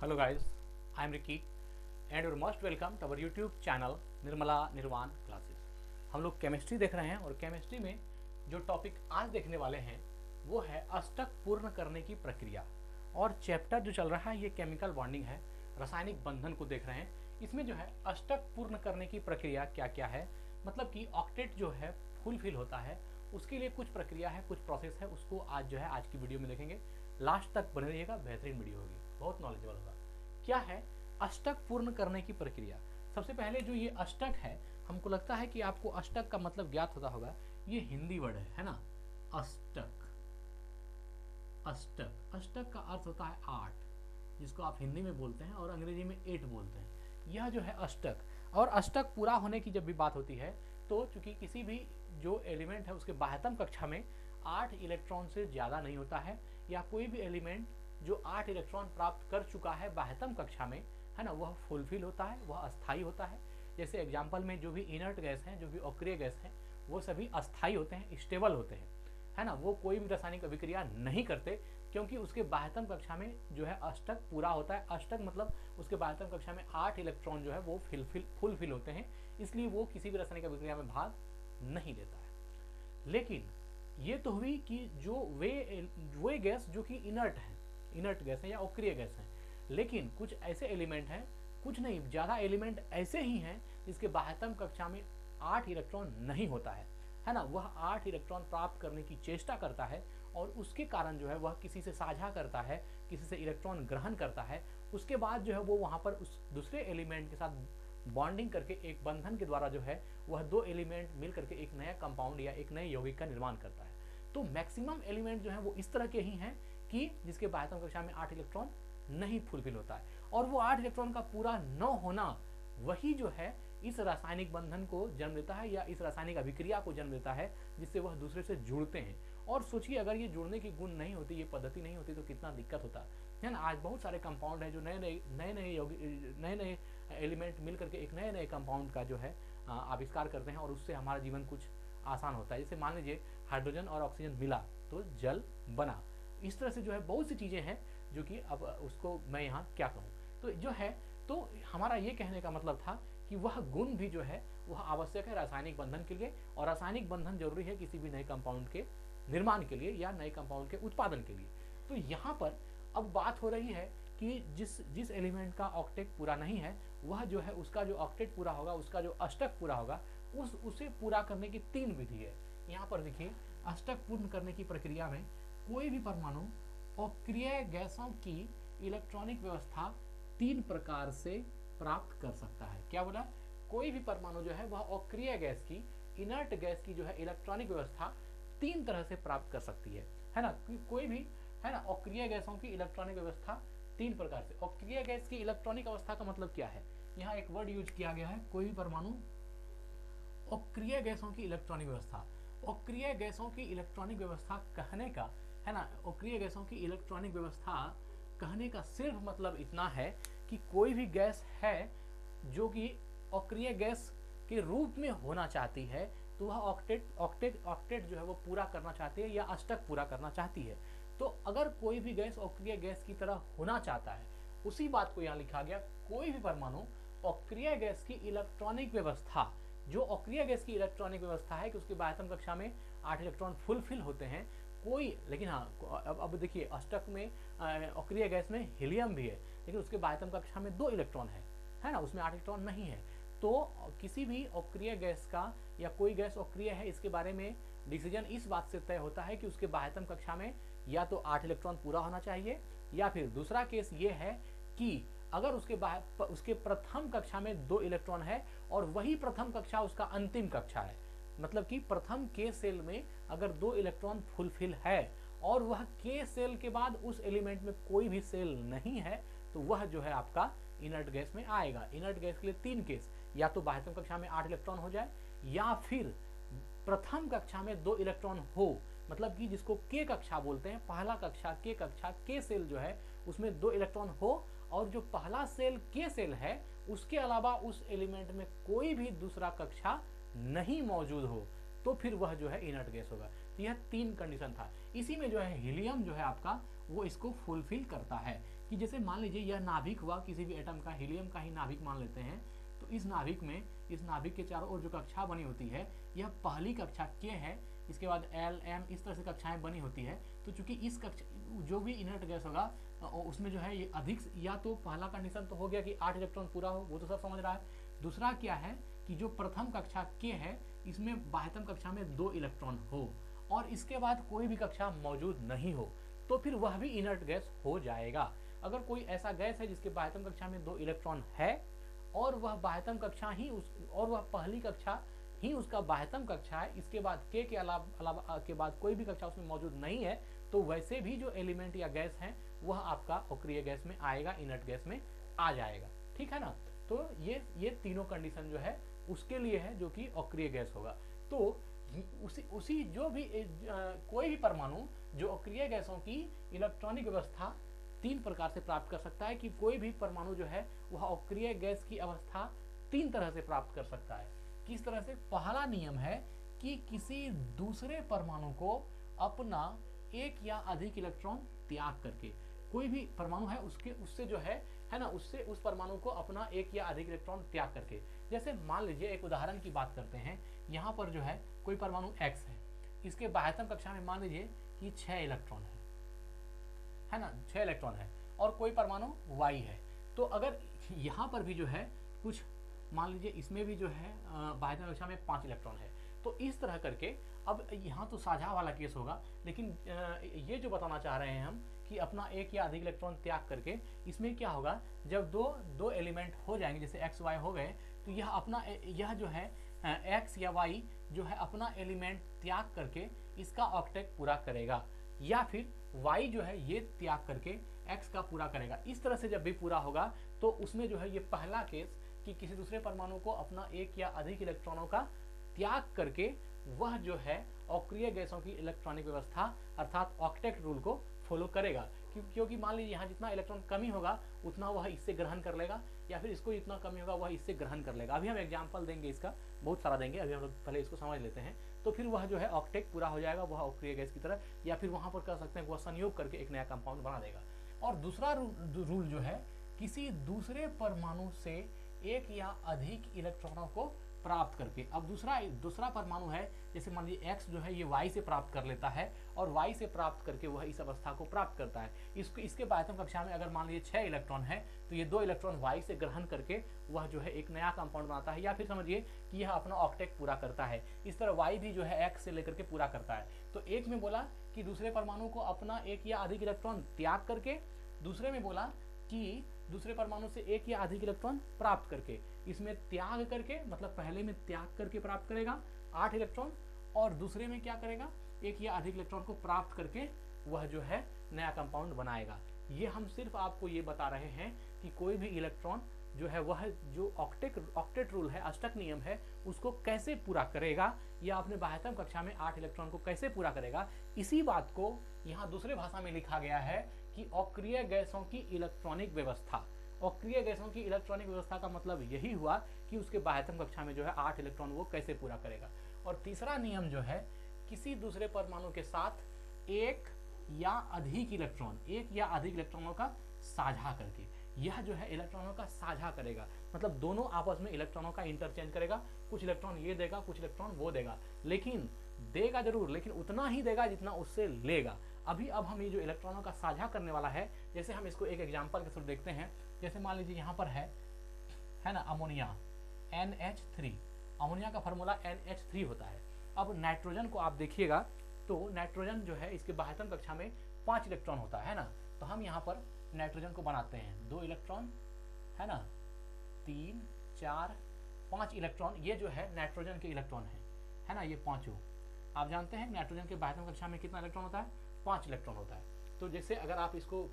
Hello guys, I am Ricky and you're most welcome to our YouTube channel Nirmala निर्वाण classes. हम लोग chemistry देख रहे हैं और केमिस्ट्री में जो टॉपिक आज देखने वाले हैं वो है अष्टक पूर्ण करने की प्रक्रिया। और चैप्टर जो चल रहा है ये केमिकल बॉन्डिंग है, रासायनिक बंधन को देख रहे हैं। इसमें जो है अष्टक पूर्ण करने की प्रक्रिया क्या क्या है, मतलब कि ऑक्टेट जो है फुलफिल होता है उसके लिए कुछ प्रक्रिया है, कुछ प्रोसेस है, उसको आज जो है आज की वीडियो में देखेंगे। लास्ट तक बने रहिएगा, बेहतरीन वीडियो होगी, बहुत नॉलेजेबल होगा। क्या है अष्टक पूर्ण करने की प्रक्रिया? सबसे पहले जो ये अष्टक है, हमको लगता है कि आपको अष्टक का मतलब ज्ञात होता होगा। ये हिंदी वर्ड है ना, अष्टक। अष्टक अष्टक का अर्थ होता है 8, जिसको आप हिंदी में बोलते हैं और अंग्रेजी में 8 बोलते हैं। यह जो है अष्टक, और अष्टक पूरा होने की जब भी बात होती है तो चूंकि किसी भी जो एलिमेंट है उसके बाह्यतम कक्षा में 8 इलेक्ट्रॉन से ज़्यादा नहीं होता है, या कोई भी एलिमेंट जो 8 इलेक्ट्रॉन प्राप्त कर चुका है बाह्यतम कक्षा में, है ना, वह फुलफिल होता है, वह अस्थायी होता है। जैसे एग्जाम्पल में जो भी इनर्ट गैस हैं, जो भी अक्रिय गैस हैं, वो सभी अस्थायी होते हैं, स्टेबल होते हैं, है ना। वो कोई भी रासायनिक अभिक्रिया नहीं करते क्योंकि उसके बाह्यतम कक्षा में जो है अष्टक पूरा होता है। अष्टक मतलब उसके बाह्यतम कक्षा में 8 इलेक्ट्रॉन जो है वो फुलफिल होते हैं, इसलिए वो किसी भी रासायनिक अभिक्रिया में भाग नहीं लेता है। लेकिन ये तो हुई कि जो वे गैस जो कि इनर्ट गैस है या अक्रिय गैस है। लेकिन कुछ ऐसे एलिमेंट हैं, कुछ नहीं ज़्यादा एलिमेंट ऐसे ही हैं जिसके बाह्यतम कक्षा में 8 इलेक्ट्रॉन नहीं होता है ना। वह 8 इलेक्ट्रॉन प्राप्त करने की चेष्टा करता है और उसके कारण जो है वह किसी से साझा करता है, किसी से इलेक्ट्रॉन ग्रहण करता है। उसके बाद जो है वो वहाँ पर उस दूसरे एलिमेंट के साथ बॉन्डिंग करके एक बंधन के द्वारा जो है वह 2 एलिमेंट मिल करके एक नया कंपाउंड या एक नए यौगिक का निर्माण करता है। तो मैक्सिमम एलिमेंट जो है वो इस तरह के ही हैं कि जिसके बाह्यतम कक्षा में 8 इलेक्ट्रॉन नहीं फुलफिल होता है, और वो 8 इलेक्ट्रॉन का पूरा न होना वही जो है इस रासायनिक बंधन को जन्म देता है या इस रासायनिक अभिक्रिया को जन्म देता है जिससे वह दूसरे से जुड़ते हैं। और सोचिए अगर ये जुड़ने की गुण नहीं होती, ये पद्धति नहीं होती तो कितना दिक्कत होता है ना। आज बहुत सारे कंपाउंड है जो नए एलिमेंट मिल करके एक नए कंपाउंड का जो है आविष्कार करते हैं और उससे हमारा जीवन कुछ आसान होता है। जैसे मान लीजिए हाइड्रोजन और ऑक्सीजन मिला तो जल बना। इस तरह से जो है बहुत सी चीज़ें हैं जो कि अब उसको मैं यहाँ क्या कहूँ, तो जो है तो हमारा ये कहने का मतलब था कि वह गुण भी जो है वह आवश्यक है रासायनिक बंधन के लिए, और रासायनिक बंधन जरूरी है किसी भी नए कंपाउंड के निर्माण के लिए या नए कंपाउंड के उत्पादन के लिए। तो यहाँ पर अब बात हो रही है कि जिस एलिमेंट का ऑक्टेट पूरा नहीं है वह जो है उसका जो ऑक्टेट पूरा होगा, उसका जो अष्टक पूरा होगा, उसे पूरा करने की 3 विधि है। यहाँ पर देखिए, अष्टक पूर्ण करने की प्रक्रिया में कोई भी परमाणु अक्रिय गैसों की इलेक्ट्रॉनिक व्यवस्था 3 प्रकार से प्राप्त कर सकता है। क्या बोला? कोई भी परमाणु जो है वह अक्रिय गैस की, इनर्ट गैस की जो है इलेक्ट्रॉनिक व्यवस्था 3 तरह से प्राप्त कर सकती है ना। कोई भी, है ना, अक्रिय गैसों की इलेक्ट्रॉनिक व्यवस्था 3 प्रकार से। अक्रिय गैस की इलेक्ट्रॉनिक अवस्था का मतलब क्या है? यहाँ एक वर्ड यूज किया गया है, कोई भी परमाणु अक्रिय गैसों की इलेक्ट्रॉनिक व्यवस्था। अक्रिय गैसों की इलेक्ट्रॉनिक व्यवस्था कहने का, है ना, अक्रिय गैसों की इलेक्ट्रॉनिक व्यवस्था कहने का सिर्फ मतलब इतना है कि कोई भी गैस है जो कि अक्रिय गैस के रूप में होना चाहती है तो वह ऑक्टेट जो है वो पूरा करना चाहती है या अष्टक पूरा करना चाहती है। तो अगर कोई भी गैस अक्रिय गैस की तरह होना चाहता है, उसी बात को यहाँ लिखा गया, कोई भी परमाणु अक्रिय गैस की इलेक्ट्रॉनिक व्यवस्था, जो अक्रिय गैस की इलेक्ट्रॉनिक व्यवस्था है कि उसकी बाह्यतम कक्षा में 8 इलेक्ट्रॉन फुलफिल होते हैं कोई। लेकिन हाँ, अब देखिए अष्टक में अक्रिय गैस में हीलियम भी है, लेकिन उसके बाह्यतम कक्षा में 2 इलेक्ट्रॉन है ना, उसमें 8 इलेक्ट्रॉन नहीं है। तो किसी भी अक्रिय गैस का या कोई गैस अक्रिय है इसके बारे में डिसीजन इस बात से तय होता है कि उसके बाह्यतम कक्षा में या तो 8 इलेक्ट्रॉन पूरा होना चाहिए, या फिर दूसरा केस ये है कि अगर उसके प्रथम कक्षा में 2 इलेक्ट्रॉन है और वही प्रथम कक्षा उसका अंतिम कक्षा है, मतलब कि प्रथम के सेल में अगर 2 इलेक्ट्रॉन फुलफिल है और वह के सेल के बाद उस एलिमेंट में कोई भी सेल नहीं है, तो वह जो है आपका इनर्ट गैस में आएगा। इनर्ट गैस के लिए 3 केस, या तो बाह्यतम कक्षा में 8 इलेक्ट्रॉन हो जाए, या फिर प्रथम कक्षा में 2 इलेक्ट्रॉन हो, मतलब कि जिसको के कक्षा बोलते हैं, पहला कक्षा के सेल जो है उसमें 2 इलेक्ट्रॉन हो, और जो पहला सेल के सेल है उसके अलावा उस एलिमेंट में कोई भी दूसरा कक्षा नहीं मौजूद हो, तो फिर वह जो है इनर्ट गैस होगा। तो यह 3 कंडीशन था। इसी में जो है हीलियम जो है आपका वो इसको फुलफिल करता है। कि जैसे मान लीजिए यह नाभिक हुआ किसी भी एटम का, हीलियम का ही नाभिक मान लेते हैं, तो इस नाभिक में, इस नाभिक के चारों ओर जो कक्षा बनी होती है, यह पहली कक्षा K है, इसके बाद L M इस तरह से कक्षाएं बनी होती है। तो चूंकि इस कक्षा जो भी इनर्ट गैस होगा उसमें जो है ये अधिक, या तो पहला कंडीशन तो हो गया कि 8 इलेक्ट्रॉन पूरा हो, वो तो सब समझ रहा है। दूसरा क्या है कि जो प्रथम कक्षा K है इसमें बाह्यतम कक्षा में 2 इलेक्ट्रॉन हो और इसके बाद कोई भी कक्षा मौजूद नहीं हो, तो फिर वह भी इनर्ट गैस हो जाएगा। अगर कोई ऐसा गैस है जिसके बाह्यतम कक्षा में 2 इलेक्ट्रॉन है और वह बाह्यतम कक्षा ही और वह पहली कक्षा ही उसका बाह्यतम कक्षा है, इसके बाद K के अलावा के बाद कोई भी कक्षा उसमें मौजूद नहीं है, तो वैसे भी जो एलिमेंट या गैस है वह आपका अक्रिय गैस में आएगा, इनर्ट गैस में आ जाएगा। ठीक है ना। तो ये तीनों कंडीशन जो है उसके लिए है जो कि अक्रिय गैस होगा। तो उसी जो भी कोई भी परमाणु जो अक्रिय गैसों की इलेक्ट्रॉनिक व्यवस्था 3 प्रकार से प्राप्त कर सकता है, कि कोई भी परमाणु जो है वह अक्रिय गैस की अवस्था 3 तरह से प्राप्त कर सकता है। किस तरह से? पहला नियम है कि किसी दूसरे परमाणु को अपना एक या अधिक इलेक्ट्रॉन त्याग करके, कोई भी परमाणु है उससे जो है ना, उससे उस परमाणु को अपना एक या अधिक इलेक्ट्रॉन त्याग करके। जैसे मान लीजिए एक उदाहरण की बात करते हैं, यहाँ पर जो है कोई परमाणु X है, इसके बाह्यतम कक्षा में मान लीजिए कि 6 इलेक्ट्रॉन है ना, 6 इलेक्ट्रॉन है, और कोई परमाणु Y है। तो अगर यहाँ पर भी जो है कुछ मान लीजिए इसमें भी जो है बाह्यतम कक्षा में 5 इलेक्ट्रॉन है, तो इस तरह करके अब यहाँ तो साझा वाला केस होगा, लेकिन ये जो बताना चाह रहे हैं हम कि अपना एक या अधिक इलेक्ट्रॉन त्याग करके, इसमें क्या होगा जब दो एलिमेंट हो जाएंगे, जैसे X Y हो गए, तो यह जो है X या Y जो है अपना एलिमेंट त्याग करके इसका ऑक्टेट पूरा करेगा, या फिर Y जो है ये त्याग करके X का पूरा करेगा। इस तरह से जब भी पूरा होगा तो उसमें जो है ये पहला केस कि किसी दूसरे परमाणु को अपना एक या अधिक इलेक्ट्रॉनों का त्याग करके वह जो है अक्रिय गैसों की इलेक्ट्रॉनिक व्यवस्था अर्थात ऑक्टेट रूल को फॉलो करेगा, क्योंकि मान लीजिए यहाँ जितना इलेक्ट्रॉन कमी होगा उतना वह इससे ग्रहण कर लेगा, या फिर इसको जितना कमी होगा वह इससे ग्रहण कर लेगा। अभी हम एग्जांपल देंगे, इसका बहुत सारा देंगे, अभी हम लोग पहले इसको समझ लेते हैं। तो फिर वह जो है ऑक्टेट पूरा हो जाएगा, वह अक्रिय गैस की तरह, या फिर वहाँ पर कर सकते हैं वह संयोग करके एक नया कंपाउंड बना देगा। और दूसरा रूल जो है किसी दूसरे परमाणु से एक या अधिक इलेक्ट्रॉनों को प्राप्त करके। अब दूसरा परमाणु है, जैसे मान लीजिए X जो है ये Y से प्राप्त कर लेता है और Y से प्राप्त करके वह इस अवस्था को प्राप्त करता है। इसके बाह्यतम कक्षा में अगर मान लीजिए 6 इलेक्ट्रॉन है, तो ये 2 इलेक्ट्रॉन Y से ग्रहण करके वह जो है एक नया कंपाउंड बनाता है, या फिर समझिए कि यह अपना ऑक्टेट पूरा करता है। इस तरह Y भी जो है X से लेकर के पूरा करता है। तो एक में बोला कि दूसरे परमाणु को अपना एक या अधिक इलेक्ट्रॉन त्याग करके, दूसरे में बोला कि दूसरे परमाणु से एक या अधिक इलेक्ट्रॉन प्राप्त करके। इसमें त्याग करके मतलब पहले में त्याग करके प्राप्त करेगा 8 इलेक्ट्रॉन, और दूसरे में क्या करेगा, एक या अधिक इलेक्ट्रॉन को प्राप्त करके वह जो है नया कंपाउंड बनाएगा। ये हम सिर्फ आपको ये बता रहे हैं कि कोई भी इलेक्ट्रॉन जो है वह जो ऑक्टेट रूल है, अष्टक नियम है, उसको कैसे पूरा करेगा, या अपने बाह्यतम कक्षा में 8 इलेक्ट्रॉन को कैसे पूरा करेगा। इसी बात को यहाँ दूसरे भाषा में लिखा गया है कि अक्रिय गैसों की इलेक्ट्रॉनिक व्यवस्था। अक्रिय गैसों की इलेक्ट्रॉनिक व्यवस्था का मतलब यही हुआ कि उसके बाह्यतम कक्षा में जो है 8 इलेक्ट्रॉन वो कैसे पूरा करेगा। और तीसरा नियम जो है किसी दूसरे परमाणु के साथ एक या अधिक इलेक्ट्रॉनों का साझा करके, यह जो है इलेक्ट्रॉनों का साझा करेगा, मतलब दोनों आपस में इलेक्ट्रॉनों का इंटरचेंज करेगा। कुछ इलेक्ट्रॉन ये देगा, कुछ इलेक्ट्रॉन वो देगा, लेकिन देगा जरूर, लेकिन उतना ही देगा जितना उससे लेगा। अब हम ये जो इलेक्ट्रॉनों का साझा करने वाला है, जैसे हम इसको एक एग्जांपल के थ्रू देखते हैं। जैसे मान लीजिए यहाँ पर है ना अमोनिया NH3, अमोनिया का फार्मूला NH3 होता है। अब नाइट्रोजन को आप देखिएगा तो नाइट्रोजन जो है इसके बाह्यतम कक्षा में 5 इलेक्ट्रॉन होता है ना। तो हम यहाँ पर नाइट्रोजन को बनाते हैं, 2 इलेक्ट्रॉन है ना, 3 4 5 इलेक्ट्रॉन, ये जो है नाइट्रोजन के इलेक्ट्रॉन है ना, ये पांचों। आप जानते हैं नाइट्रोजन के बाह्यतम कक्षा में कितना इलेक्ट्रॉन होता है, 5 इलेक्ट्रॉन होता है। तो जैसे अगर आप इसको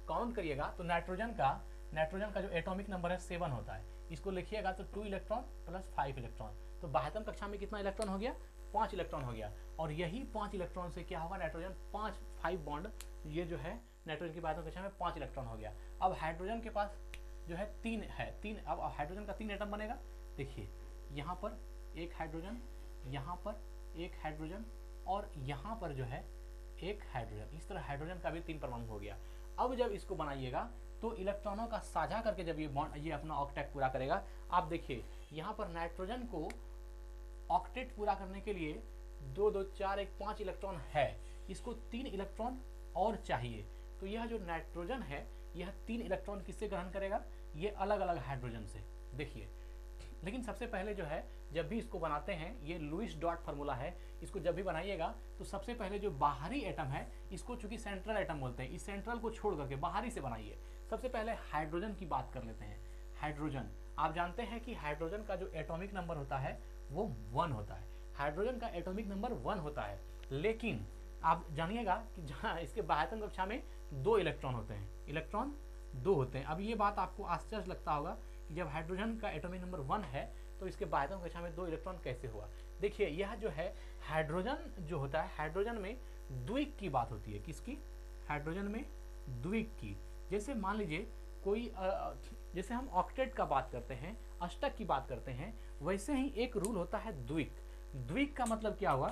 काउंट करिएगा तो नाइट्रोजन का जो एटॉमिक नंबर है 7 होता है। इसको लिखिएगा तो 2 इलेक्ट्रॉन प्लस 5 इलेक्ट्रॉन, तो बाह्यतम कक्षा में कितना इलेक्ट्रॉन हो गया, 5 इलेक्ट्रॉन हो गया। और यही 5 इलेक्ट्रॉन से क्या होगा, नाइट्रोजन 5 बॉन्ड, ये जो है नाइट्रोजन की बाह्यतम कक्षा में 5 इलेक्ट्रॉन हो गया। अब हाइड्रोजन के पास जो है 3 है, अब हाइड्रोजन का 3 एटम बनेगा। देखिए यहाँ पर एक हाइड्रोजन, यहाँ पर एक हाइड्रोजन, और यहाँ पर जो है एक हाइड्रोजन। इस तरह हाइड्रोजन का भी 3 परमाणु हो गया। अब जब इसको बनाइएगा तो इलेक्ट्रॉनों का साझा करके जब ये अपना ऑक्टेट पूरा करेगा, आप देखिए यहाँ पर नाइट्रोजन को ऑक्टेट पूरा करने के लिए 2 2 4 1 5 इलेक्ट्रॉन है, इसको 3 इलेक्ट्रॉन और चाहिए। तो यह जो नाइट्रोजन है यह 3 इलेक्ट्रॉन किससे ग्रहण करेगा, ये अलग अलग हाइड्रोजन से। देखिए, लेकिन सबसे पहले जो है जब भी इसको बनाते हैं, ये लुईस डॉट फार्मूला है, इसको जब भी बनाइएगा तो सबसे पहले जो बाहरी एटम है इसको चूंकि सेंट्रल एटम बोलते हैं, इस सेंट्रल को छोड़ करके बाहरी से बनाइए। सबसे पहले हाइड्रोजन की बात कर लेते हैं। हाइड्रोजन, आप जानते हैं कि हाइड्रोजन का जो एटॉमिक नंबर होता है वो 1 होता है। हाइड्रोजन का एटॉमिक नंबर 1 होता है, लेकिन आप जानिएगा कि जहाँ इसके बाह्यतम कक्षा में 2 इलेक्ट्रॉन होते हैं, इलेक्ट्रॉन 2 होते हैं। अब ये बात आपको आश्चर्य लगता होगा कि जब हाइड्रोजन का एटॉमिक नंबर 1 है तो इसके बाह्यतम कक्षा में 2 इलेक्ट्रॉन कैसे हुआ। देखिए, यह जो है हाइड्रोजन जो होता है, हाइड्रोजन में द्विक की बात होती है। किसकी? हाइड्रोजन में द्विक की। जैसे मान लीजिए कोई जैसे हम ऑक्टेट का बात करते हैं, अष्टक की बात करते हैं, वैसे ही एक रूल होता है द्विक। द्विक का मतलब क्या हुआ,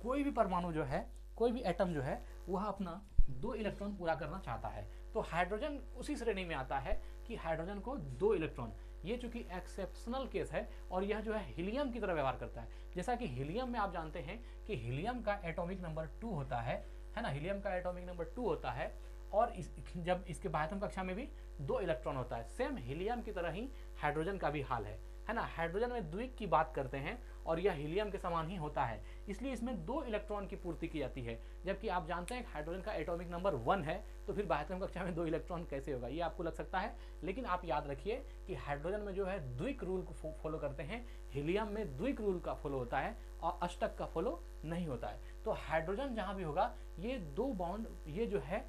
कोई भी परमाणु जो है, कोई भी एटम जो है वह अपना 2 इलेक्ट्रॉन पूरा करना चाहता है। तो हाइड्रोजन उसी श्रेणी में आता है कि हाइड्रोजन को 2 इलेक्ट्रॉन, ये चूंकि एक्सेप्शनल केस है और यह जो है हीलियम की तरह व्यवहार करता है। जैसा कि हीलियम में आप जानते हैं कि हीलियम का एटॉमिक नंबर 2 होता है ना, हीलियम का एटॉमिक नंबर 2 होता है और जब इसके बाह्यतम कक्षा में भी 2 इलेक्ट्रॉन होता है। सेम हीलियम की तरह ही हाइड्रोजन का भी हाल है ना। हाइड्रोजन में द्विक की बात करते हैं और यह हीलियम के समान ही होता है, इसलिए इसमें 2 इलेक्ट्रॉन की पूर्ति की जाती है। जबकि आप जानते हैं हाइड्रोजन का एटॉमिक नंबर 1 है, तो फिर बाह्यतम कक्षा में 2 इलेक्ट्रॉन कैसे होगा, ये आपको लग सकता है। लेकिन आप याद रखिए कि हाइड्रोजन में जो है द्विक रूल को फॉलो करते हैं, हीलियम में द्विक रूल का फॉलो होता है और अष्टक का फॉलो नहीं होता है। तो हाइड्रोजन जहाँ भी होगा ये 2 बॉन्ड, ये जो है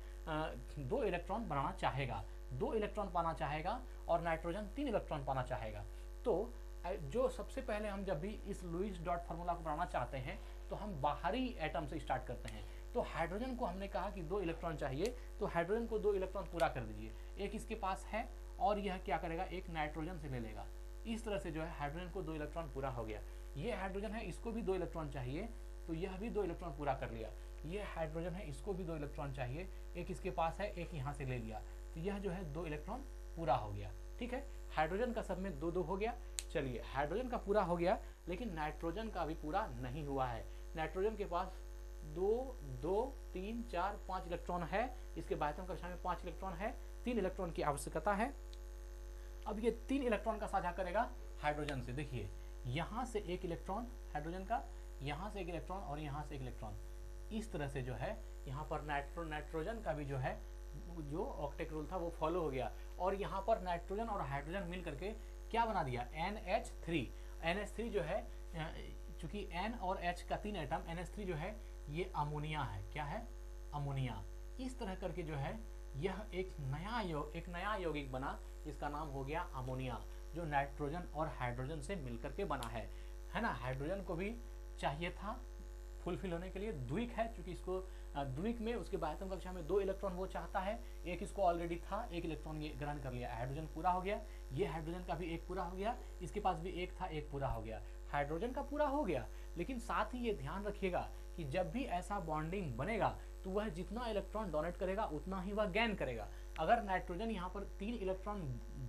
2 इलेक्ट्रॉन बनाना चाहेगा, 2 इलेक्ट्रॉन पाना चाहेगा और नाइट्रोजन 3 इलेक्ट्रॉन पाना चाहेगा। तो जो सबसे पहले हम जब भी इस लुईस डॉट फार्मूला को बनाना चाहते हैं तो हम बाहरी एटम से स्टार्ट करते हैं। तो हाइड्रोजन को हमने कहा कि 2 इलेक्ट्रॉन चाहिए, तो हाइड्रोजन को 2 इलेक्ट्रॉन पूरा कर दीजिए। एक इसके पास है और यह क्या करेगा, एक नाइट्रोजन से ले लेगा। इस तरह से जो है हाइड्रोजन को 2 इलेक्ट्रॉन पूरा हो गया। ये हाइड्रोजन है, इसको भी 2 इलेक्ट्रॉन चाहिए, तो यह भी 2 इलेक्ट्रॉन पूरा कर लिया। ये हाइड्रोजन है, इसको भी 2 इलेक्ट्रॉन चाहिए, एक इसके पास है, एक यहाँ से ले लिया, तो यह जो है 2 इलेक्ट्रॉन पूरा हो गया। ठीक है, हाइड्रोजन का सब में 2 हो गया। चलिए, हाइड्रोजन का पूरा हो गया, लेकिन नाइट्रोजन का भी पूरा नहीं हुआ है। नाइट्रोजन के पास 2 2 3 4 5 इलेक्ट्रॉन है, इसके बाह्यतम कक्षा में 5 इलेक्ट्रॉन है, 3 इलेक्ट्रॉन की आवश्यकता है। अब ये 3 इलेक्ट्रॉन का साझा करेगा हाइड्रोजन से। देखिए, यहाँ से 1 इलेक्ट्रॉन हाइड्रोजन का, यहाँ से 1 इलेक्ट्रॉन और यहाँ से 1 इलेक्ट्रॉन। इस तरह से जो है यहाँ पर नाइट्रोजन का भी जो है जो ऑक्टेट रूल था वो फॉलो हो गया और यहाँ पर नाइट्रोजन और हाइड्रोजन मिल करके क्या बना दिया, NH3। NH3 जो है, चूंकि N और H का 3 एटम, NH3 जो है ये अमोनिया है। क्या है? अमोनिया। इस तरह करके जो है यह एक नया यौगिक बना जिसका नाम हो गया अमोनिया, जो नाइट्रोजन और हाइड्रोजन से मिलकर के बना है ना। हाइड्रोजन को भी चाहिए था फुलफिल होने के लिए, द्विक है, क्योंकि इसको द्विक में उसके बाह्यतम कक्षा में 2 इलेक्ट्रॉन वो चाहता है, एक इसको ऑलरेडी था, 1 इलेक्ट्रॉन ये ग्रहण कर लिया, हाइड्रोजन पूरा हो गया। ये हाइड्रोजन का भी 1 पूरा हो गया, इसके पास भी 1 था, 1 पूरा हो गया। हाइड्रोजन का पूरा हो गया, लेकिन साथ ही ये ध्यान रखिएगा कि जब भी ऐसा बॉन्डिंग बनेगा तो वह जितना इलेक्ट्रॉन डोनेट करेगा उतना ही वह गेन करेगा। अगर नाइट्रोजन यहाँ पर 3 इलेक्ट्रॉन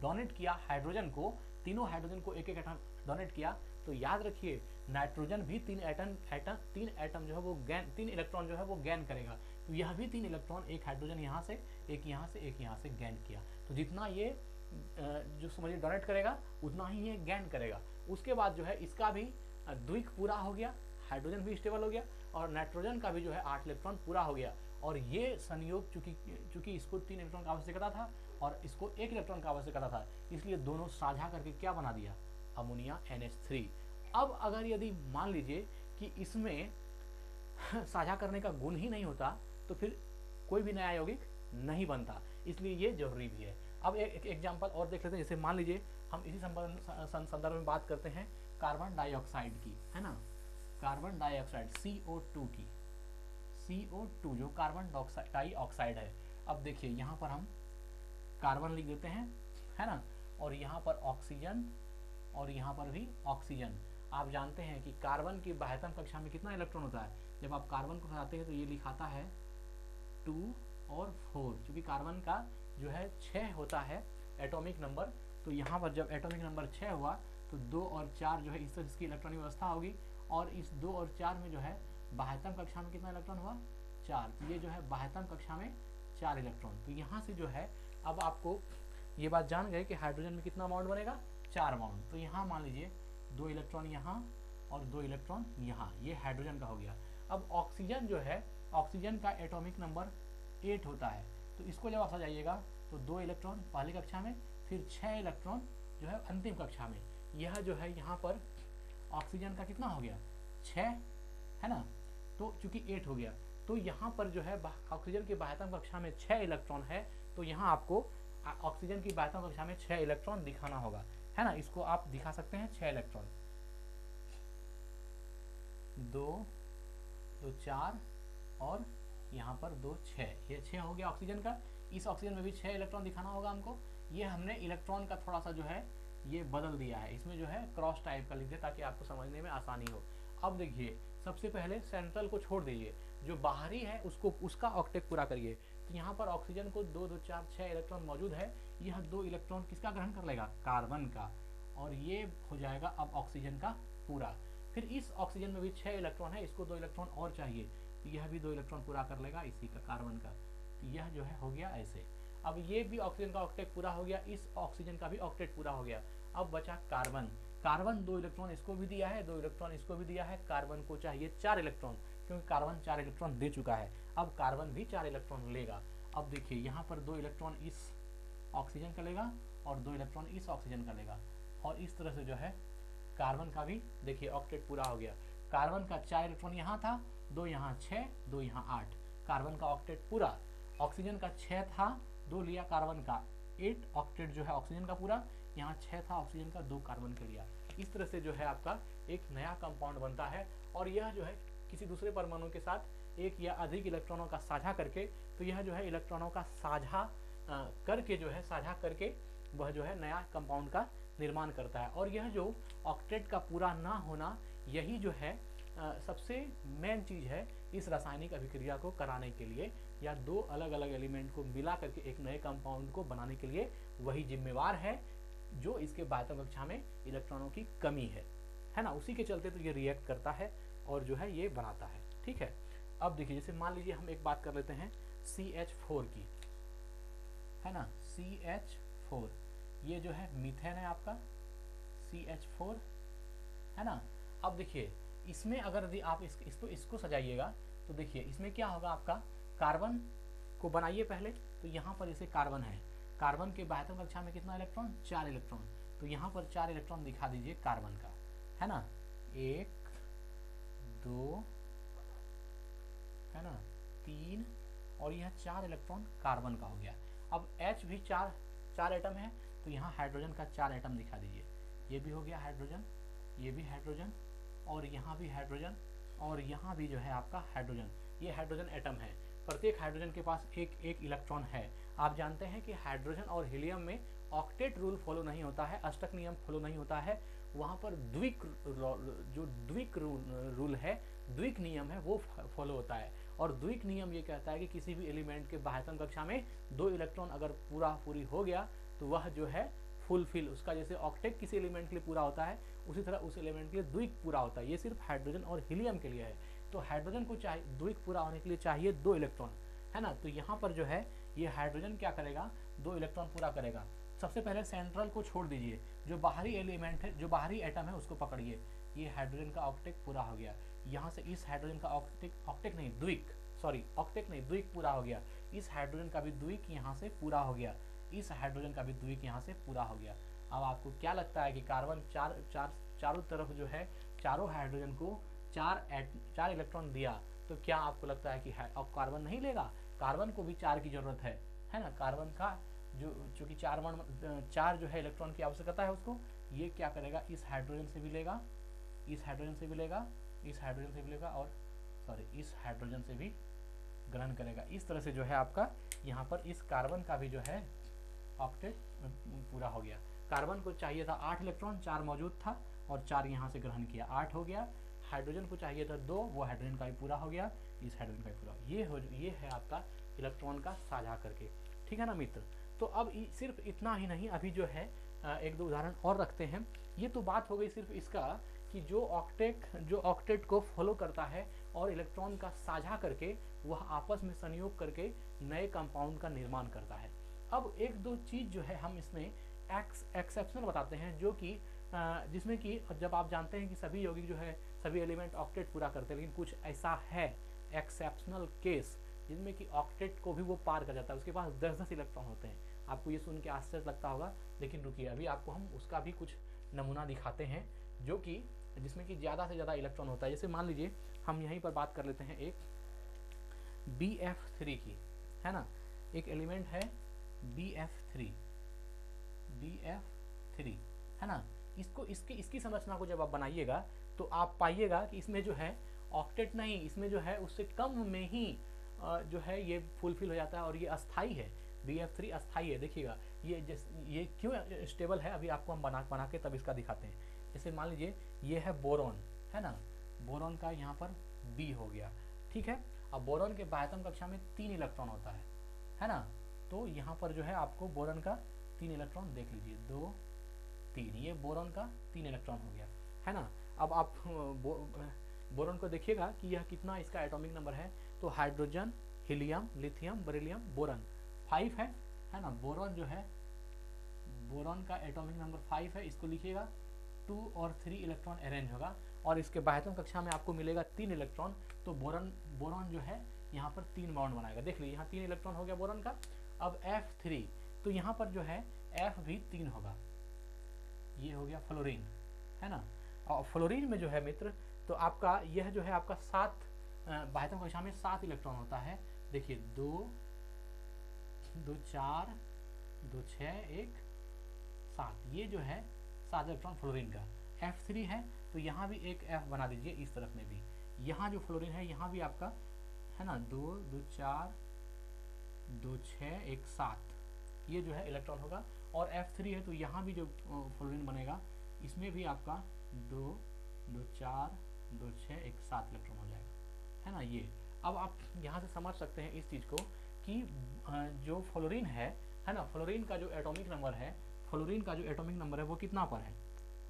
डोनेट किया हाइड्रोजन को, तीनों हाइड्रोजन को 1 एटम डोनेट किया, तो याद रखिए नाइट्रोजन भी 3 एटम जो है वो गेन, 3 इलेक्ट्रॉन जो है वो गेन करेगा। तो यह भी 3 इलेक्ट्रॉन, एक हाइड्रोजन यहाँ से, एक यहाँ से, एक यहाँ से गेन किया। तो जितना ये जो समझिए डोनेट करेगा उतना ही ये गेन करेगा। उसके बाद जो है इसका भी द्विक पूरा हो गया, हाइड्रोजन भी स्टेबल हो गया और नाइट्रोजन का भी जो है 8 इलेक्ट्रॉन पूरा हो गया। और ये संयोग चूंकि इसको 3 इलेक्ट्रॉन का आवश्यकता था और इसको 1 इलेक्ट्रॉन का आवश्यकता था, इसलिए दोनों साझा करके क्या बना दिया, अमोनिया NH3। अब अगर यदि मान लीजिए कि इसमें साझा करने का गुण ही नहीं होता तो फिर कोई भी नया यौगिक नहीं बनता, इसलिए ये जरूरी भी है। अब एक एग्जांपल और देख लेते हैं। जैसे मान लीजिए हम इसी संदर्भ में बात करते हैं कार्बन डाइऑक्साइड की, है ना, कार्बन डाइऑक्साइड CO2 की, CO2 जो कार्बन डाइऑक्साइड है। अब देखिए यहाँ पर हम कार्बन लिख देते हैं, है ना, और यहाँ पर ऑक्सीजन और यहाँ पर भी ऑक्सीजन। आप जानते हैं कि कार्बन की बाह्यतम कक्षा में कितना इलेक्ट्रॉन होता है, जब आप कार्बन को हटाते हैं तो ये लिखाता है 2 और 4, चूँकि कार्बन का जो है 6 होता है एटॉमिक नंबर, तो यहाँ पर जब एटॉमिक नंबर 6 हुआ तो 2 और 4 जो है इस तरह इसकी इलेक्ट्रॉनिक व्यवस्था होगी। और इस 2 और 4 में जो है बाह्यतम कक्षा में कितना इलेक्ट्रॉन हुआ, 4, तो ये जो है बाह्यतम कक्षा में 4 इलेक्ट्रॉन। तो यहाँ से जो है अब आपको ये बात जान गए कि हाइड्रोजन में कितना बाउंड बनेगा, 4 बाउंड। तो यहाँ मान लीजिए 2 इलेक्ट्रॉन यहाँ और 2 इलेक्ट्रॉन यहाँ, ये हाइड्रोजन का हो गया। अब ऑक्सीजन जो है, ऑक्सीजन का एटॉमिक नंबर 8 होता है, तो इसको जब आप सजाइएगा तो 2 इलेक्ट्रॉन पहली कक्षा में, फिर 6 इलेक्ट्रॉन जो है अंतिम कक्षा में। यह जो है यहाँ पर ऑक्सीजन का कितना हो गया, 6 है ना, तो चूंकि 8 हो गया, तो यहाँ पर जो है ऑक्सीजन की बाह्यतम कक्षा में 6 इलेक्ट्रॉन है, तो यहाँ आपको ऑक्सीजन की बाह्यतम कक्षा में 6 इलेक्ट्रॉन दिखाना होगा, है ना। इसको आप दिखा सकते हैं 6 इलेक्ट्रॉन, 2 2 4 और यहाँ पर 2 6, ये 6 हो गया ऑक्सीजन का। इस ऑक्सीजन में भी 6 इलेक्ट्रॉन दिखाना होगा हमको। ये हमने इलेक्ट्रॉन का थोड़ा सा जो है ये बदल दिया है, इसमें जो है क्रॉस टाइप का लिख दिया ताकि आपको समझने में आसानी हो। अब देखिए सबसे पहले सेंट्रल को छोड़ दीजिए, जो बाहरी है उसको उसका ऑक्टेट पूरा करिए। तो यहाँ पर ऑक्सीजन को 2 2 4 6 इलेक्ट्रॉन मौजूद है, यह 2 इलेक्ट्रॉन किसका ग्रहण कर लेगा, कार्बन का, और ये हो जाएगा अब ऑक्सीजन का पूरा। फिर इस ऑक्सीजन में भी 6 इलेक्ट्रॉन है, इसको 2 इलेक्ट्रॉन और चाहिए, तो यह भी 2 इलेक्ट्रॉन पूरा कर लेगा इसी का, कार्बन का। तो यह जो है हो गया ऐसे। अब ये भी ऑक्सीजन का ऑक्टेट पूरा हो गया, इस ऑक्सीजन का भी ऑक्टेट पूरा हो गया। अब बचा कार्बन, कार्बन 2 इलेक्ट्रॉन इसको भी दिया है, 2 इलेक्ट्रॉन इसको भी दिया है, कार्बन को चाहिए 4 इलेक्ट्रॉन, क्योंकि कार्बन 4 इलेक्ट्रॉन दे चुका है, अब कार्बन भी 4 इलेक्ट्रॉन लेगा। अब देखिए यहाँ पर 2 इलेक्ट्रॉन इस ऑक्सीजन का लेगा और 2 इलेक्ट्रॉन इस ऑक्सीजन का लेगा, और इस तरह से जो है कार्बन का भी देखिए ऑक्टेट पूरा हो गया। कार्बन का 4 इलेक्ट्रॉन यहाँ था, 2 यहाँ 6, 2 यहाँ 8, कार्बन का ऑक्टेट पूरा। ऑक्सीजन का 6 था, 2 लिया कार्बन का, 8 ऑक्टेट जो है ऑक्सीजन का पूरा, यहाँ 6 था ऑक्सीजन का, 2 कार्बन का लिया। इस तरह से जो है आपका एक नया कंपाउंड बनता है, और यह जो है किसी दूसरे परमाणु के साथ एक या अधिक इलेक्ट्रॉनों का साझा करके, तो यह जो है इलेक्ट्रॉनों का साझा करके जो है साझा करके वह जो है नया कंपाउंड का निर्माण करता है। और यह जो ऑक्टेट का पूरा ना होना, यही जो है सबसे मेन चीज़ है इस रासायनिक अभिक्रिया को कराने के लिए, या 2 अलग अलग एलिमेंट को मिला करके एक नए कंपाउंड को बनाने के लिए वही जिम्मेवार है, जो इसके बाह्यतम कक्षा में इलेक्ट्रॉनों की कमी है ना, उसी के चलते तो ये रिएक्ट करता है और जो है ये बनाता है, ठीक है। अब देखिए जैसे मान लीजिए हम एक बात कर लेते हैं CH4 की, है ना, CH4, ये जो है मीथेन है आपका, CH4, है ना। अब देखिए इसमें अगर यदि आप इसको सजाइएगा तो देखिए इसमें क्या होगा, आपका कार्बन को बनाइए पहले, तो यहाँ पर इसे कार्बन है, कार्बन के बाह्यतम कक्षा में कितना इलेक्ट्रॉन, 4 इलेक्ट्रॉन, तो यहाँ पर 4 इलेक्ट्रॉन दिखा दीजिए कार्बन का, है ना, 1 2 है ना 3, और यह 4 इलेक्ट्रॉन कार्बन का हो गया। अब H भी 4 एटम है, तो यहाँ हाइड्रोजन का 4 एटम दिखा दीजिए, ये भी हो गया हाइड्रोजन, ये भी हाइड्रोजन, और यहाँ भी हाइड्रोजन, और यहाँ भी जो है आपका हाइड्रोजन, ये हाइड्रोजन एटम है। प्रत्येक हाइड्रोजन के पास एक एक इलेक्ट्रॉन है। आप जानते हैं कि हाइड्रोजन और हीलियम में ऑक्टेट रूल फॉलो नहीं होता है, अष्टक नियम फॉलो नहीं होता है, वहाँ पर द्विक रूल है, द्विक नियम है, वो फॉलो होता है। और द्विक नियम ये कहता है कि किसी भी एलिमेंट के बाह्यतम कक्षा में 2 इलेक्ट्रॉन अगर पूरी हो गया तो वह जो है फुलफिल, उसका जैसे ऑक्टेट किसी एलिमेंट के लिए पूरा होता है, उसी तरह उस एलिमेंट के लिए द्विक पूरा होता है। ये सिर्फ हाइड्रोजन और हीलियम के लिए है। तो हाइड्रोजन को चाहिए द्विक पूरा होने के लिए चाहिए 2 इलेक्ट्रॉन, है ना। तो यहाँ पर जो है ये हाइड्रोजन क्या करेगा, 2 इलेक्ट्रॉन पूरा करेगा। सबसे पहले सेंट्रल को छोड़ दीजिए, जो बाहरी एलिमेंट है, जो बाहरी एटम है उसको पकड़िए, ये हाइड्रोजन का ऑक्टेट पूरा हो गया। यहाँ से इस हाइड्रोजन का द्विक पूरा हो गया। इस हाइड्रोजन का भी द्विक यहाँ से पूरा हो गया, इस हाइड्रोजन का भी द्विक यहाँ से पूरा हो गया। अब आपको क्या लगता है कि कार्बन चारों तरफ जो है चारों हाइड्रोजन को 4 इलेक्ट्रॉन दिया, तो क्या आपको लगता है कि अब कार्बन नहीं लेगा? कार्बन को भी 4 की जरूरत है ना। कार्बन का जो चूंकि 4 जो है इलेक्ट्रॉन की आवश्यकता है उसको, ये क्या करेगा, इस हाइड्रोजन से भी लेगा, इस हाइड्रोजन से भी लेगा, इस हाइड्रोजन से भी लेगा, और इस हाइड्रोजन से भी ग्रहण करेगा। इस तरह से जो है आपका यहाँ पर इस कार्बन का भी जो है ऑक्टेट पूरा हो गया। कार्बन को चाहिए था 8 इलेक्ट्रॉन, 4 मौजूद था और 4 यहाँ से ग्रहण किया, 8 हो गया। हाइड्रोजन को चाहिए था 2, वो हाइड्रोजन का भी पूरा हो गया, इस हाइड्रोजन का भी पूरा। ये है आपका इलेक्ट्रॉन का साझा करके। ठीक है ना मित्र। तो अब सिर्फ इतना ही नहीं, अभी जो है एक दो उदाहरण और रखते हैं। ये तो बात हो गई सिर्फ इसका कि जो ऑक्टेट को फॉलो करता है और इलेक्ट्रॉन का साझा करके वह आपस में संयोग करके नए कंपाउंड का निर्माण करता है। अब एक दो चीज़ जो है हम इसमें एक्सेप्शनल बताते हैं, जो कि जिसमें कि जब आप जानते हैं कि सभी यौगिक जो है सभी एलिमेंट ऑक्टेट पूरा करते हैं, लेकिन कुछ ऐसा है एक्सेप्शनल केस जिसमें कि ऑक्टेट को भी वो पार कर जाता है, उसके पास 10-10 इलेक्ट्रॉन होते हैं। आपको ये सुन के आश्चर्य लगता होगा, लेकिन रुकिए अभी आपको हम उसका भी कुछ नमूना दिखाते हैं जो कि जिसमें कि ज़्यादा से ज़्यादा इलेक्ट्रॉन होता है। जैसे मान लीजिए हम यहीं पर बात कर लेते हैं एक BF3 की, है ना। एक एलिमेंट है BF3, है ना। इसकी संरचना को जब आप बनाइएगा तो आप पाइएगा कि इसमें जो है ऑक्टेट नहीं, इसमें जो है उससे कम में ही जो है ये फुलफिल हो जाता है और ये अस्थाई है। BF3 अस्थाई है। देखिएगा ये क्यों स्टेबल है, अभी आपको हम बना के तब इसका दिखाते हैं। जैसे मान लीजिए ये है बोरॉन, है ना। बोरॉन का यहाँ पर B हो गया, ठीक है। अब बोरॉन के बाह्यतम कक्षा में 3 इलेक्ट्रॉन होता है ना। तो यहाँ पर जो है आपको बोरॉन का 3 इलेक्ट्रॉन देख लीजिए, 2 3, ये बोरॉन का 3 इलेक्ट्रॉन हो गया, है ना। अब आप बोरॉन को देखिएगा कि यह कितना इसका एटॉमिक नंबर है। तो hydrogen, helium, lithium, beryllium, boron 5 है ना। बोरॉन जो है बोरॉन का एटॉमिक नंबर 5 है। इसको लिखिएगा 2 और 3 इलेक्ट्रॉन अरेंज होगा और इसके बाह्यतम कक्षा में आपको मिलेगा 3 इलेक्ट्रॉन। तो बोरॉन जो है यहाँ पर 3 बॉन्ड बनाएगा। देख लीजिए यहाँ 3 इलेक्ट्रॉन हो गया बोरॉन का। अब F3, तो यहाँ पर जो है F भी 3 होगा। ये हो गया फ्लोरीन, है ना। और फ्लोरीन में जो है मित्र, तो आपका यह जो है आपका 7 बाह्यतम कक्षा में 7 इलेक्ट्रॉन होता है। देखिए 2 2 4 2 6 1 7, ये जो है 7 इलेक्ट्रॉन फ्लोरीन का। F3 है तो यहाँ भी एक F बना दीजिए, इस तरफ में भी। यहाँ जो फ्लोरीन है यहाँ भी आपका, है ना, 2 2 4 2 6 1 7, ये जो है इलेक्ट्रॉन होगा। और F3 है तो यहाँ भी जो फ्लोरीन बनेगा इसमें भी आपका 2 2 4 2 6 1 7 इलेक्ट्रॉन हो जाएगा, है ना। ये अब आप यहाँ से समझ सकते हैं इस चीज़ को कि जो फ्लोरीन है ना, फ्लोरीन का जो एटॉमिक नंबर है, फ्लोरीन का जो एटॉमिक नंबर है वो कितना पर है।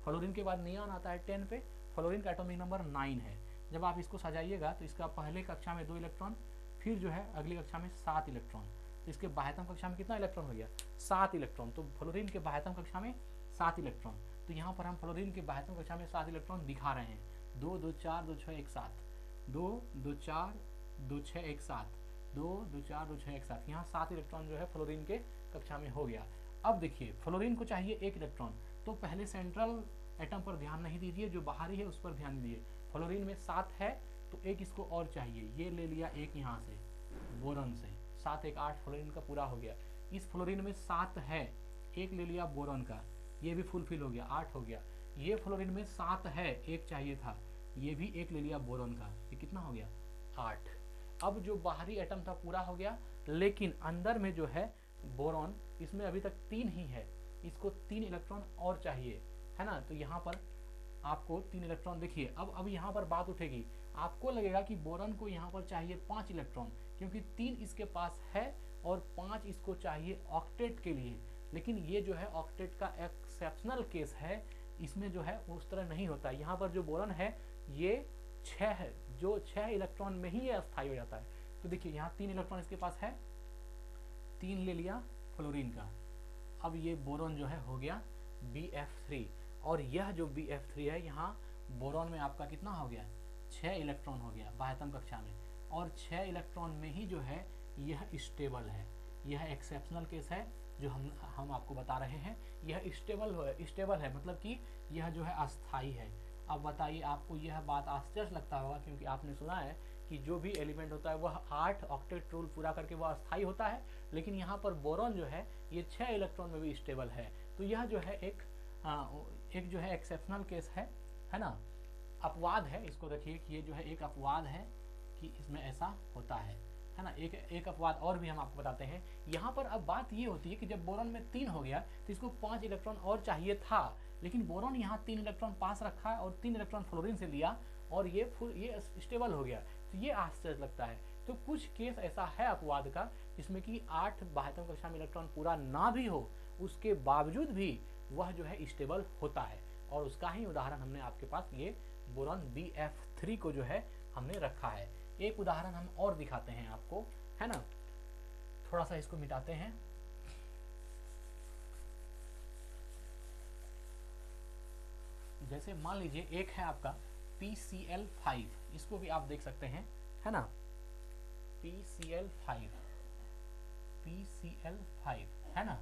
फ्लोरीन के बाद नियॉन आता है 10 पे। फ्लोरीन का एटॉमिक नंबर 9 है। जब आप इसको सजाइएगा तो इसका पहले कक्षा में 2 इलेक्ट्रॉन, फिर जो है अगली कक्षा में 7 इलेक्ट्रॉन। तो इसके बाह्यतम कक्षा में कितना इलेक्ट्रॉन हो गया, 7 इलेक्ट्रॉन। तो फ्लोरीन के बाह्यतम कक्षा में 7 इलेक्ट्रॉन। तो यहाँ पर हम फ्लोरीन के बाह्यतम कक्षा में 7 इलेक्ट्रॉन दिखा रहे हैं। 2 2 4 2 6 1 7, 2 2 4 2 6 1 7, 2 2 4 2 6 1 7, यहाँ 7 इलेक्ट्रॉन जो है फ्लोरीन के कक्षा में हो गया। अब देखिए फ्लोरीन को चाहिए 1 इलेक्ट्रॉन, तो पहले सेंट्रल एटम पर ध्यान नहीं दीजिए, जो बाहरी है उस पर ध्यान दीजिए। फ्लोरीन में 7 है तो 1 इसको और चाहिए, ये ले लिया 1 यहाँ से बोरॉन से। 7 1 8 फ्लोरीन का पूरा हो गया। इस फ्लोरीन में 7 है, 1 ले लिया बोरॉन का, ये भी फुलफिल हो गया, 8 हो गया। ये फ्लोरीन में 7 है, 1 चाहिए था, ये भी 1 ले लिया बोरॉन का, ये कितना हो गया 8। अब जो बाहरी एटम था पूरा हो गया, लेकिन अंदर में जो है बोरॉन, इसमें अभी तक 3 ही है, इसको 3 इलेक्ट्रॉन और चाहिए, है ना। तो यहाँ पर आपको 3 इलेक्ट्रॉन देखिए। अब यहाँ पर बात उठेगी, आपको लगेगा कि बोरॉन को यहाँ पर चाहिए 5 इलेक्ट्रॉन, क्योंकि 3 इसके पास है और 5 इसको चाहिए ऑक्टेट के लिए। लेकिन ये जो है ऑक्टेट का एक्सेप्शनल केस है, इसमें जो है उस तरह नहीं होता। यहाँ पर जो बोरॉन है ये 6 है, जो 6 इलेक्ट्रॉन में ही ये अस्थायी हो जाता है। तो देखिए यहाँ 3 इलेक्ट्रॉन इसके पास है, 3 ले लिया फ्लोरीन का। अब ये बोरॉन जो है हो गया BF3, और यह जो BF3 है यहाँ बोरॉन में आपका कितना हो गया, 6 इलेक्ट्रॉन हो गया बाह्यतम कक्षा में, और 6 इलेक्ट्रॉन में ही जो है यह स्टेबल है। यह एक्सेप्शनल केस है जो हम आपको बता रहे हैं। यह स्टेबल है मतलब कि यह जो है अस्थाई है। अब बताइए, आपको यह बात आश्चर्य लगता होगा, क्योंकि आपने सुना है कि जो भी एलिमेंट होता है वह 8 ऑक्टेट रूल पूरा करके वह अस्थाई होता है, लेकिन यहाँ पर बोरॉन जो है ये 6 इलेक्ट्रॉन में भी स्टेबल है। तो यह जो है एक जो है एक्सेप्शनल केस है ना, अपवाद है। इसको देखिए कि ये जो है एक अपवाद है कि इसमें ऐसा होता है ना। एक अपवाद और भी हम आपको बताते हैं। यहाँ पर अब बात ये होती है कि जब बोरॉन में 3 हो गया तो इसको 5 इलेक्ट्रॉन और चाहिए था, लेकिन बोरॉन यहाँ 3 इलेक्ट्रॉन पास रखा है और 3 इलेक्ट्रॉन फ्लोरीन से लिया और ये स्टेबल हो गया। तो ये आश्चर्य लगता है। तो कुछ केस ऐसा है अपवाद का जिसमें कि 8 बाह्यतम कक्षा में इलेक्ट्रॉन पूरा ना भी हो, उसके बावजूद भी वह जो है स्टेबल होता है, और उसका ही उदाहरण हमने आपके पास ये बोरॉन Bf3 को जो है हमने रखा है। एक उदाहरण हम और दिखाते हैं आपको, है ना। थोड़ा सा इसको मिटाते हैं। जैसे मान लीजिए एक है आपका PCl5, इसको भी आप देख सकते हैं, है ना, PCl5 है ना।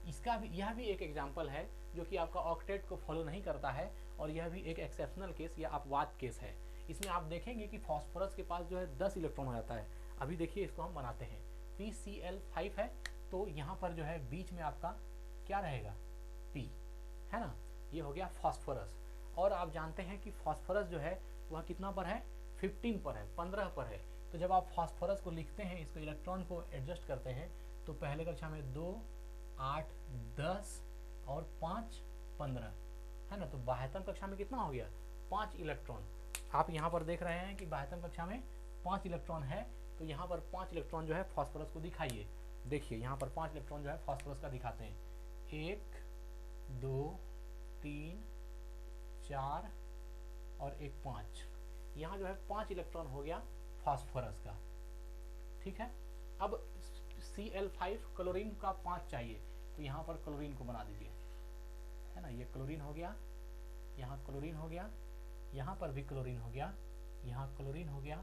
इसका भी, यह भी एक एग्जांपल है जो कि आपका ऑक्टेट को फॉलो नहीं करता है, और यह भी एक एक्सेप्शनल केस या अपवाद केस है। इसमें आप देखेंगे कि फास्फोरस के पास जो है 10 इलेक्ट्रॉन हो जाता है। अभी देखिए इसको हम बनाते हैं, PCl5 है, तो यहाँ पर जो है बीच में आपका क्या रहेगा, P, है ना, ये हो गया फास्फोरस। और आप जानते हैं कि फास्फोरस जो है वह कितना पर है, 15 पर है, 15 पर है। तो जब आप फास्फोरस को लिखते हैं, इसको इलेक्ट्रॉन को एडजस्ट करते हैं, तो पहले कक्षा में 2, 8, 10 और 5, 15, है ना। तो बाह्यतम कक्षा में कितना हो गया, 5 इलेक्ट्रॉन। आप यहाँ पर देख रहे हैं कि बाह्यतम कक्षा में 5 इलेक्ट्रॉन है, तो यहाँ पर 5 इलेक्ट्रॉन जो है फास्फोरस को दिखाइए। देखिए यहाँ पर 5 इलेक्ट्रॉन जो है फास्फोरस का दिखाते हैं, 1, 2, 3, 4 और 1, 5। यहाँ जो है 5 इलेक्ट्रॉन हो गया फास्फोरस का, ठीक है। अब Cl5 क्लोरीन का 5 चाहिए, तो यहाँ पर क्लोरीन को बना दीजिए, है ना। ये क्लोरीन हो गया, यहाँ क्लोरीन हो गया, यहाँ पर भी क्लोरीन हो गया, यहाँ क्लोरीन हो गया,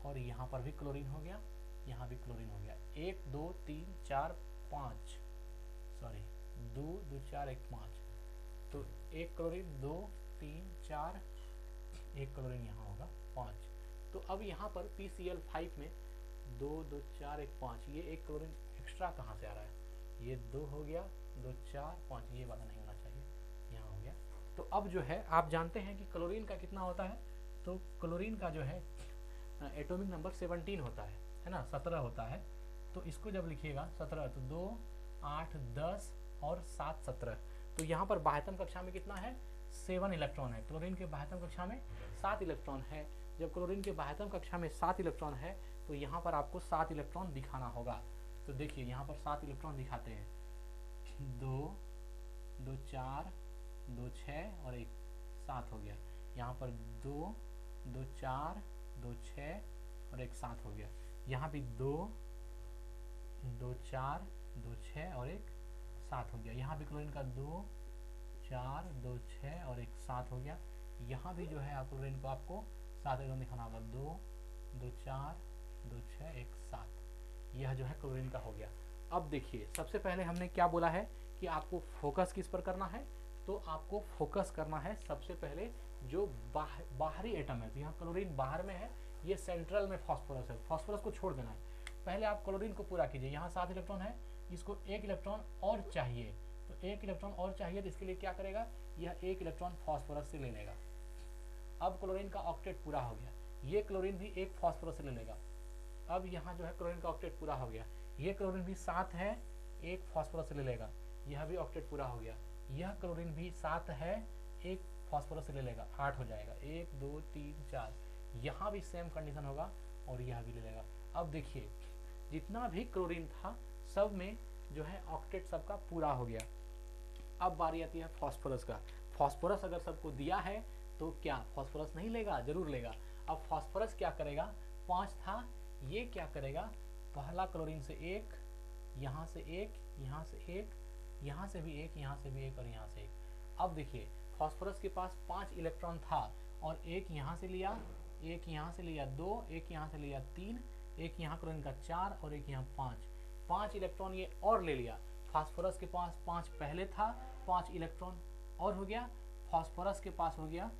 और यहाँ पर भी क्लोरीन हो गया, यहाँ भी क्लोरीन हो गया। 1, 2, 3, 4, 5, सॉरी 2, 2, 4, 1, 5। तो 1 क्लोरीन, 2, 3, 4, 1 क्लोरीन यहाँ होगा 5। तो अब यहाँ पर PCl5 में 2, 2, 4, 1, 5, ये 1 क्लोरीन एक्स्ट्रा कहाँ से आ रहा है, ये 2 हो गया, 2, 4, 5, ये वाला नहीं होना चाहिए, यहाँ हो गया। तो अब जो है आप जानते हैं कि क्लोरीन का कितना होता है, तो क्लोरीन का जो है एटॉमिक नंबर 17 होता है ना, 17 होता है। तो इसको जब लिखिएगा 17, तो 2, 8, 10 और 7, 17। तो यहाँ पर बाह्यतम कक्षा में कितना है, 7 इलेक्ट्रॉन है। क्लोरीन के बाह्यतम कक्षा में 7 इलेक्ट्रॉन है। जब क्लोरीन के बाह्यतम कक्षा में 7 इलेक्ट्रॉन है, तो यहाँ पर आपको 7 इलेक्ट्रॉन दिखाना होगा। तो देखिए यहाँ पर 7 इलेक्ट्रॉन दिखाते हैं, 2, 2, 4, 2, 6 और 1, 7 हो गया। यहाँ पर 2, 2, 4, 2, 6 और 1, 7 हो गया। यहाँ भी 2, 2, 4, 2, 6 और 1, 7 हो गया। यहाँ भी क्लोरीन का 2, 4, 2, 6 और 1, 7 हो गया। यहाँ भी जो है आप क्लोरीन को आपको 7 इलेक्ट्रॉन दिखाना होगा, 2, 2, 4, 2, 6, 1, 7। यह जो है क्लोरीन का हो गया। अब देखिए सबसे पहले हमने क्या बोला है कि आपको फोकस किस पर करना है, तो आपको फोकस करना है सबसे पहले जो बाहरी एटम है। तो यहाँ क्लोरीन बाहर में है, ये सेंट्रल में फास्फोरस है, फास्फोरस को छोड़ देना है। पहले आप क्लोरीन को पूरा कीजिए, यहाँ 7 इलेक्ट्रॉन है, इसको 1 इलेक्ट्रॉन और चाहिए, तो 1 इलेक्ट्रॉन और चाहिए, तो इसके लिए क्या करेगा, यह 1 इलेक्ट्रॉन फास्फोरस से ले लेगा। अब क्लोरीन का ऑक्टेट पूरा हो गया, ये क्लोरीन भी 1 फास्फोरस से ले लेगा। अब यहाँ जो है क्लोरीन का ऑक्टेट पूरा हो गया, ये क्लोरीन भी 7 है, 1 फास्फोरस से ले लेगा, यह भी ऑक्टेट पूरा हो गया। यह क्लोरीन भी 7 है, 1 फास्फोरस से ले लेगा, 8 हो जाएगा। 1, 2, 3, 4, यहाँ भी सेम कंडीशन होगा और यह भी ले लेगा। अब देखिए जितना भी क्लोरीन था सब में जो है ऑक्टेट सबका पूरा हो गया। अब बारी आती है फास्फोरस का। फास्फोरस अगर सबको दिया है तो क्या फास्फोरस नहीं लेगा, जरूर लेगा। अब फास्फोरस क्या करेगा, 5 था, ये क्या करेगा, पहला क्लोरीन से 1, यहाँ से 1, यहाँ से 1, यहाँ से भी 1, यहाँ से भी 1 और यहाँ से 1। अब देखिए फास्फोरस के पास 5 इलेक्ट्रॉन था और 1 यहाँ से लिया, 1 यहाँ से लिया 2, 1 यहाँ से लिया 3, 1 यहाँ क्लोरीन का 4 और 1 यहाँ 5। 5 इलेक्ट्रॉन ये और ले लिया। फास्फोरस के पास 5 पहले था, 5 इलेक्ट्रॉन और हो गया, फास्फोरस के पास हो गया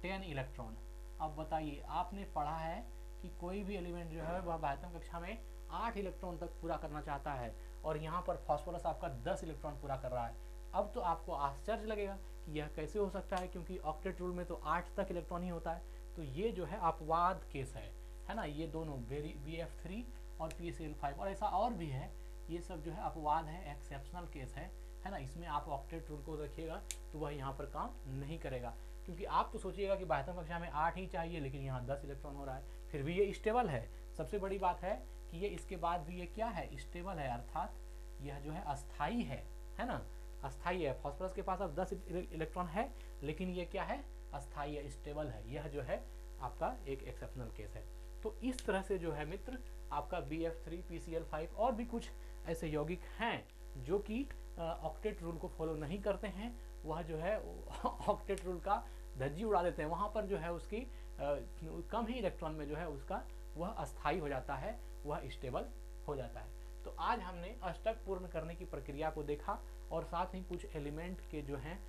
10 इलेक्ट्रॉन। अब बताइए आपने पढ़ा है कि कोई भी एलिमेंट जो है वह बाह्यतम कक्षा में 8 इलेक्ट्रॉन तक पूरा करना चाहता है और यहाँ पर फास्फोरस आपका 10 इलेक्ट्रॉन पूरा कर रहा है। अब तो आपको आश्चर्य लगेगा कि यह कैसे हो सकता है, क्योंकि ऑक्टेट रूल में तो 8 तक इलेक्ट्रॉन ही होता है। तो ये जो है अपवाद केस है ना, ये दोनों Bf3 और PCl5 और ऐसा और भी है, ये सब जो है अपवाद है, एक्सेप्शनल केस है ना। इसमें आप ऑक्टेट रूल को रखिएगा तो वह यहाँ पर काम नहीं करेगा, क्योंकि आप तो सोचिएगा कि बाह्यतम कक्षा में 8 ही चाहिए, लेकिन यहाँ 10 इलेक्ट्रॉन हो रहा है, फिर भी ये स्टेबल है, सबसे बड़ी बात है कि ये इसके बाद भी ये क्या है, स्टेबल है, अर्थात यह जो है अस्थाई है ना, अस्थाई है। फास्फोरस के पास अब 10 इलेक्ट्रॉन है, लेकिन ये क्या है, अस्थाई है, स्टेबल है। यह जो है आपका एक एक्सेप्शनल केस है। तो इस तरह से जो है मित्र आपका BF3 PCl5 और भी कुछ ऐसे यौगिक हैं जो कि ऑक्टेट रूल को फॉलो नहीं करते हैं, वह जो है ऑक्टेट रूल का धज्जी उड़ा देते हैं। वहाँ पर जो है उसकी कम ही इलेक्ट्रॉन में जो है उसका वह अस्थाई हो जाता है, वह स्टेबल हो जाता है। तो आज हमने अष्टक पूर्ण करने की प्रक्रिया को देखा और साथ ही कुछ एलिमेंट के जो हैं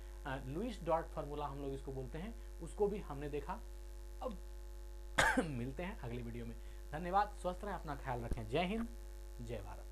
लुईस डॉट फार्मूला हम लोग इसको बोलते हैं, उसको भी हमने देखा। अब मिलते हैं अगली वीडियो में। धन्यवाद, स्वस्थ रहें, अपना ख्याल रखें। जय हिंद, जय भारत।